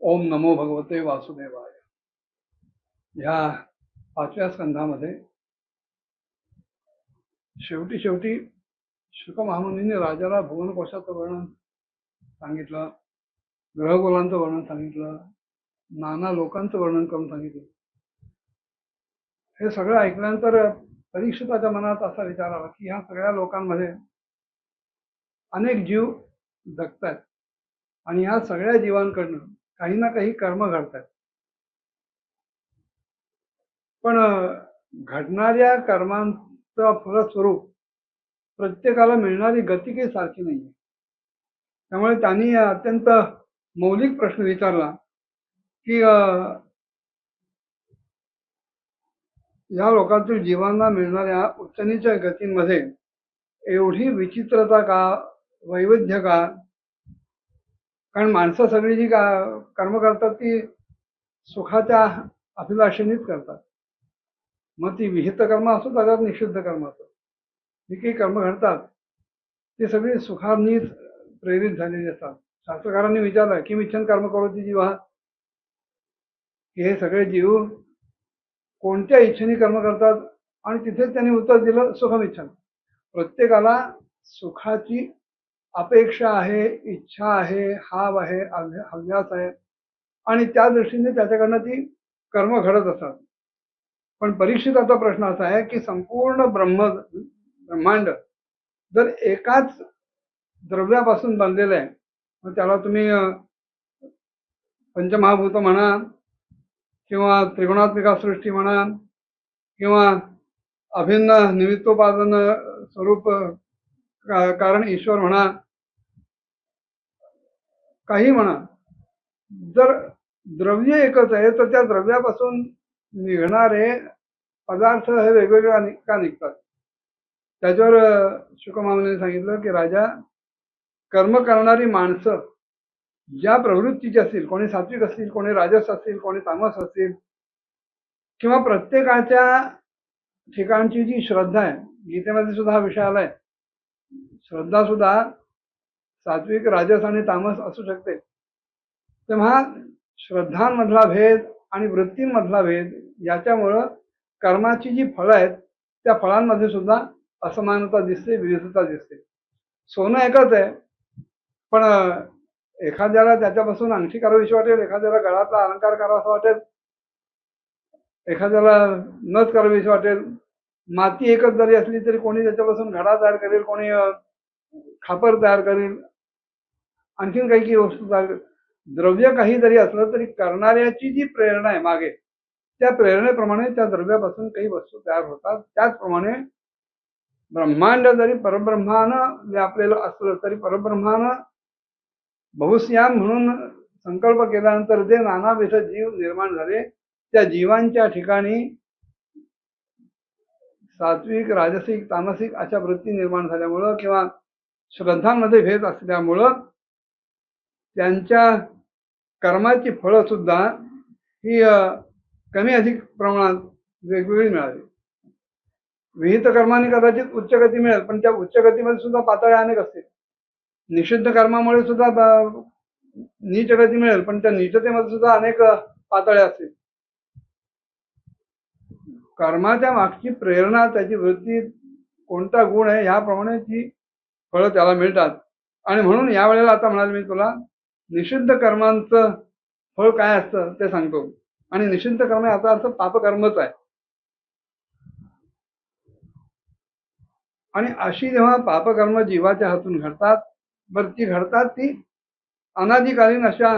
ओम नमो भगवते वासुदेवाय. ह्या 5व्या स्कंधामध्ये शेवटी शेवटी शुक महामुनीने राजाला भुवनकोशाचं वर्णन सांगितलं, ग्रहगोलांचं वर्णन सांगितलं, नाना लोकांचं वर्णन करून सांगितलं. हे सगळं ऐकल्यानंतर परीक्षिताच्या मनात असा विचार आला की ह्या सगळ्या लोकांमध्ये अनेक जीव जगतायत आणि ह्या सगळ्या जीवांकडनं काही ना काही कर्म घडतायत. पण घडणाऱ्या कर्मांचं फलस्वरूप प्रत्येकाला मिळणारी गती काही सारखी नाहीये. त्यामुळे त्यांनी अत्यंत मौलिक प्रश्न विचारला की या लोकांतील जीवांना मिळणाऱ्या उच्च-नीच गतींमध्ये एवढी विचित्रता का, वैविध्य का? कारण माणसं सगळी जी कर्म करतात ती सुखाच्या अभिलाषेनेच करतात. मग ती विहित कर्म असो त्याच्यात निषिद्ध कर्म असो, जी काही कर्म घडतात ती सगळी सुखांनीच प्रेरित झालेली असतात. शास्त्रकारांनी विचारलं की मिच्छन कर्म करोति जीवा, की हे सगळे जीव कोणत्या इच्छेने कर्म करतात? आणि तिथेच त्यांनी उत्तर दिलं सुखमिच्छन. प्रत्येकाला सुखाची अपेक्षा आहे, इच्छा आहे, हाव आहे, हव्यास आहे आणि त्या दृष्टीने त्याच्याकडनं ती कर्म घडत असतात. पण परीक्षिताचा प्रश्न असा आहे की संपूर्ण ब्रह्मांड जर एकाच द्रव्यापासून बनलेलं आहे, मग त्याला तुम्ही पंचमहाभूत म्हणा किंवा त्रिगुणात्मिका सृष्टी म्हणा किंवा अभिन्न निमित्तोपादन स्वरूप कारण ईश्वर म्हणा, काही म्हणा, जर द्रव्य एकच आहे तर त्या द्रव्यापासून निघणारे पदार्थ हे वेगवेगळे का निघतात? त्याच्यावर शुक महामुनीने सांगितलं की राजा, कर्म करणारी माणसं ज्या प्रवृत्तीची असतील, कोणी सात्विक असतील, कोणी राजस असतील, कोणी तामस असतील, किंवा प्रत्येकाच्या ठिकाणची जी श्रद्धा आहे, गीतेमध्ये सुद्धा हा विषय आलाय, श्रद्धा सुद्धा सात्विक, राजस आणि तामस असू शकते. तेव्हा श्रद्धांमधला भेद आणि वृत्तींमधला भेद याच्यामुळं कर्माची जी फळं आहेत त्या फळांमध्ये सुद्धा असमानता दिसते, विविधता दिसते. सोनं एकच आहे, पण एखाद्याला त्याच्यापासून अंगठी करावीशी वाटेल, एखाद्याला गळाचा अलंकार करावासा वाटेल, एखाद्याला नथ करावीशी वाटेल. माती एकच जरी असली तरी कोणी त्याच्यापासून घडा तयार करेल, कोणी खापर तयार करेल, आणखीन काही काही वस्तू तयार करेल. द्रव्य काही जरी असलं तरी करणाऱ्याची जी प्रेरणा आहे मागे, त्या प्रेरणेप्रमाणे त्या द्रव्यापासून काही वस्तू तयार होतात. त्याचप्रमाणे ब्रह्मांड जरी परब्रह्मानं व्यापलेलं असलं तरी परब्रह्मानं बहुश्याम म्हणून संकल्प केल्यानंतर जे नानाविध जीव निर्माण झाले, त्या जीवांच्या ठिकाणी सात्विक, राजसिक, तामसिक अशा वृत्ती निर्माण झाल्यामुळं किंवा श्रद्धांमध्ये भेद असल्यामुळं त्यांच्या कर्माची फळं सुद्धा ही कमी अधिक प्रमाणात वेगवेगळी मिळाली. विहित कर्माने कदाचित उच्च गती मिळेल, पण त्या उच्च गतीमध्ये सुद्धा पातळ्या अनेक असतील. निषिद्ध कर्मामुळे सुद्धा नीच गती मिळेल, पण त्या नीचतेमध्ये सुद्धा अनेक पातळ्या असतील. कर्माच्या मागची प्रेरणा, त्याची वृत्ती, कोणता गुण आहे ह्याप्रमाणे ती फळं त्याला मिळतात. आणि म्हणून यावेळेला आता म्हणाल मी तुला निषिद्ध कर्मांचं फळ काय असतं ते सांगतो. आणि निषिद्ध कर्म याचा अर्थ पापकर्मच आहे. आणि अशी जेव्हा पापकर्म जीवाच्या हातून घडतात, बरं ती घडतात ती अनादिकालीन अशा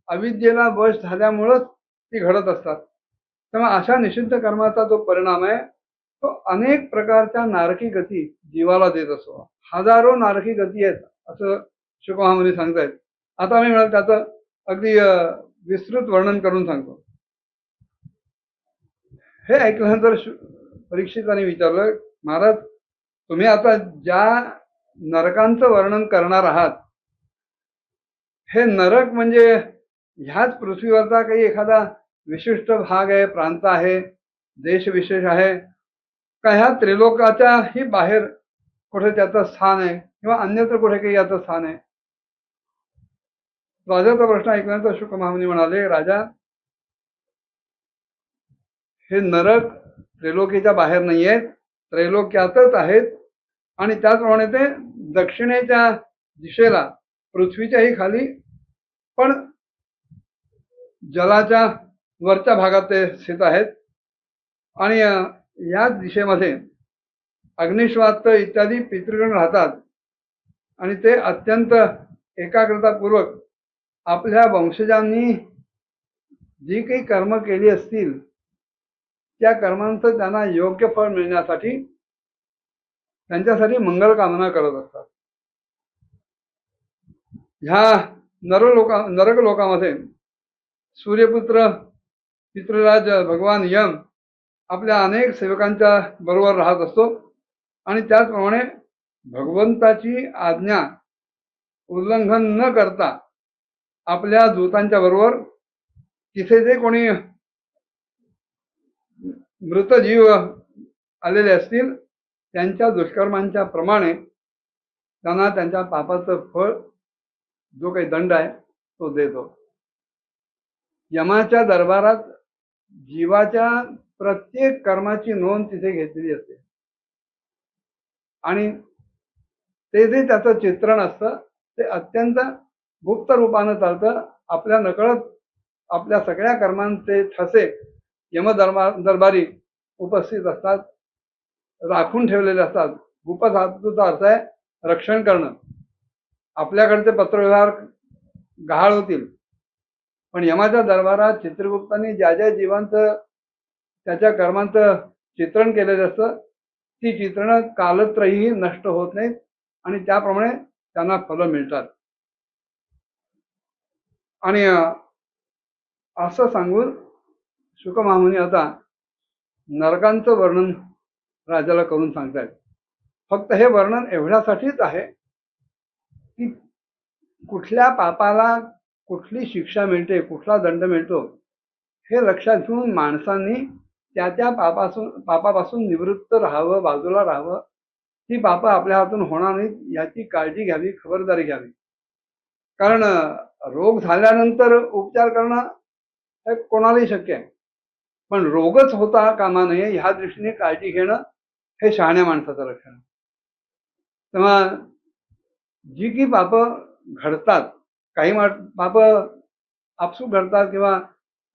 अविद्येला वश झाल्यामुळंच ती घडत असतात. तेव्हा अशा निषिद्ध कर्माचा जो परिणाम आहे तो अनेक प्रकारच्या नारकी गती जीवाला देत असतो. हजारो नारकी गती आहेत असं शुक महामुनी सांगतायत. आता मी म्हणाल त्याचं अगदी विस्तृत वर्णन करून सांगतो. हे ऐकल्यानंतर परीक्षिताने विचारलं, महाराज तुम्ही आता ज्या नरकांचं वर्णन करणार आहात, हे नरक म्हणजे ह्याच पृथ्वीवरचा काही एखादा विशिष्ट भाग आहे, प्रांत आहे, देश विशेष आहे का ह्या त्रिलोकाच्याही बाहेर कुठे त्याचं स्थान आहे किंवा अन्यत्र कुठे काही याचं स्थान आहे? राजाचा प्रश्न ऐकल्यानंतर शुक महामुनी म्हणाले, राजा, हे नरक त्रैलोक्याच्या बाहेर नाही आहेत, त्रैलोक्यातच आहेत. आणि त्याचप्रमाणे ते दक्षिणेच्या दिशेला पृथ्वीच्याही खाली पण जलाच्या वरच्या भागात ते स्थित आहेत. आणि याच दिशेमध्ये अग्निश्वात इत्यादी पितृगण राहतात. आणि ते अत्यंत एकाग्रतापूर्वक आपल्या वंशजांनी जी काही कर्म केली असतील त्या कर्मांचं त्यांना योग्य फळ मिळण्यासाठी त्यांच्यासाठी मंगल कामना करत असतात. ह्या नरक लोकामध्ये सूर्यपुत्र पितृराज भगवान यम आपल्या अनेक सेवकांच्या बरोबर राहत असतो. आणि त्याचप्रमाणे भगवंताची आज्ञा उल्लंघन न करता आपल्या दूतांच्या बरोबर तिथे जे कोणी मृत जीव आलेले असतील त्यांच्या दुष्कर्मांच्या प्रमाणे त्यांना त्यांच्या पापाचं फळ जो काही दंड आहे तो देतो. यमाच्या दरबारात जीवाच्या प्रत्येक कर्माची नोंद तिथे घेतलेली असते. आणि ते जे त्याचं चित्रण असतं ते अत्यंत गुप्त रूपानं चालतं. आपल्या नकळत आपल्या सगळ्या कर्मांचे ठसे दरबारी उपस्थित असतात, राखून ठेवलेले असतात. गुप्तधातूचा अर्थ आहे रक्षण करणं. आपल्याकडचे पत्रव्यवहार गहाळ होतील, पण यमाच्या दरबारात चित्रगुप्तांनी ज्या ज्या जीवांचं त्याच्या कर्मांचं चित्रण केलेलं असतं ती चित्रणं कालत्रयी नष्ट होत नाहीत आणि त्याप्रमाणे त्यांना फलं मिळतात. आणि असं सांगून शुक महामुनी आता नरकांचं वर्णन राजाला करून सांगतायत. फक्त हे वर्णन एवढ्यासाठीच आहे की कुठल्या पापाला कुठली शिक्षा मिळते, कुठला दंड मिळतो हे लक्षात घेऊन माणसांनी त्या त्या पापापासून निवृत्त राहावं, बाजूला राहावं. ती पापं आपल्या हातून होणार नाहीत याची काळजी घ्यावी, खबरदारी घ्यावी. कारण रोग झाल्यानंतर उपचार करणं हे कोणालाही शक्य आहे, पण रोगच होता कामा नये ह्या दृष्टीने काळजी घेणं हे शहाण्या माणसाचं लक्षण आहे. तेव्हा जी की पापं घडतात, काही पापं आपसूक घडतात किंवा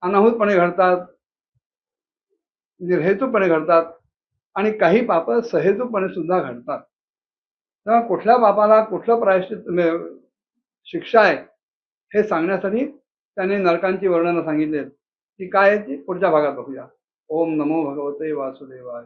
अनाहूतपणे घडतात, निर्हेतुपणे घडतात, आणि काही पापं सहेतुपणे सुद्धा घडतात. तेव्हा कुठल्या पापाला कुठलं प्रायश्चित शिक्षा आहे हे सांगण्यासाठी त्याने नरकांची वर्णनं सांगितली. ती काय आहे ती पुढच्या भागात बघूया. ओम नमो भगवते वासुदेवाय.